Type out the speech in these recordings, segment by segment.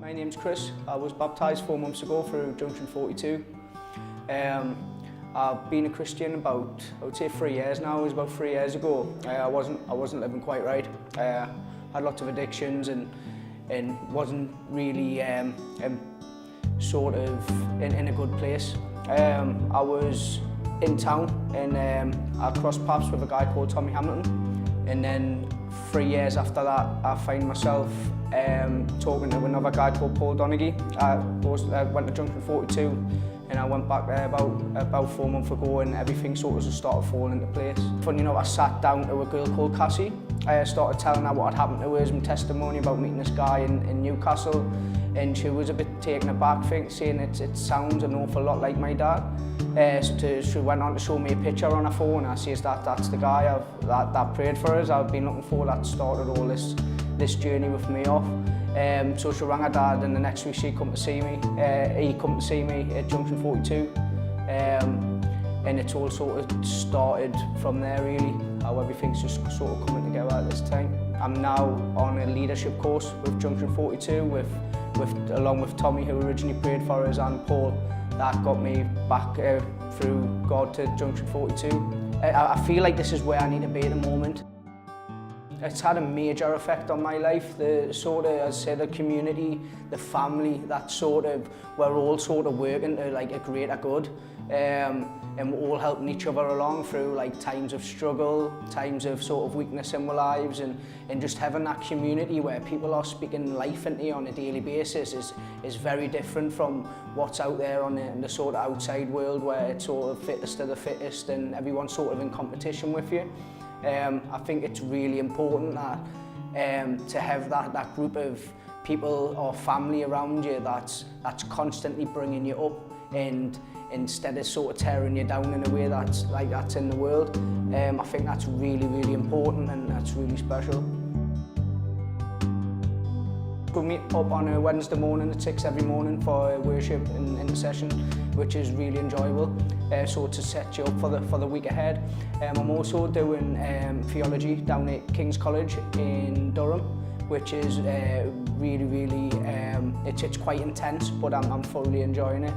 My name's Chris. I was baptised 4 months ago through Junction 42. I've been a Christian about, I would say 3 years now. It was about 3 years ago. I wasn't living quite right. Had lots of addictions and wasn't really sort of in a good place. I was in town and I crossed paths with a guy called Tommy Hamilton, and then 3 years after that I find myself talking to another guy called Paul Donaghy. I went to Junction 42 and I went back there about 4 months ago, and everything sort of just started falling into place. Funny enough, I sat down to a girl called Cassie. I started telling her what had happened to her, some testimony about meeting this guy in Newcastle, and she was a bit taken aback, saying it sounds an awful lot like my dad. She went on to show me a picture on her phone. I says that's the guy that prayed for us. I've been looking for. That started all this journey with me off. So she rang her dad, and the next week she come to see me. He come to see me at Junction 42, and it's all sort of started from there really. How everything's just sort of coming together at this time. I'm now on a leadership course with Junction 42 along with Tommy, who originally prayed for us, and Paul. That got me back through God to Junction 42. I feel like this is where I need to be at the moment. It's had a major effect on my life. The sort of, as I said, the community, the family, that sort of, we're all sort of working to like a greater good. And we're all helping each other along through like times of struggle, times of sort of weakness in our lives, and just having that community where people are speaking life into you on a daily basis is very different from what's out there in the sort of outside world, where it's sort of fittest of the fittest and everyone's sort of in competition with you. I think it's really important that to have that group of people or family around you that's constantly bringing you up, and instead of sort of tearing you down in a way that's in the world. I think that's really, really important, and that's really special. We meet up on a Wednesday morning at 6 every morning for worship and intercession, which is really enjoyable. So to set you up for the week ahead. I'm also doing theology down at King's College in Durham, which is really, it's quite intense, but I'm thoroughly enjoying it.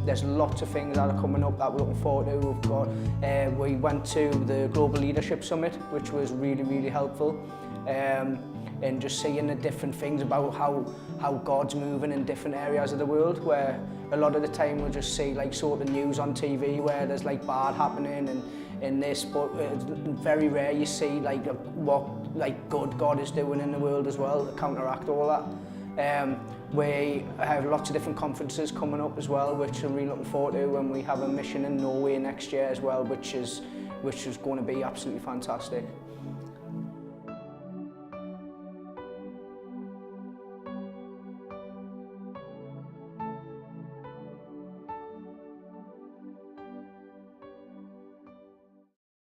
There's lots of things that are coming up that we're looking forward to. We went to the Global Leadership Summit, which was really, really helpful. And just seeing the different things about how God's moving in different areas of the world, where a lot of the time we'll just see like sort of news on TV where there's like bad happening and this, but it's very rare you see like what like good God is doing in the world as well to counteract all that. We have lots of different conferences coming up as well, which I'm really looking forward to, and we have a mission in Norway next year as well, which is going to be absolutely fantastic.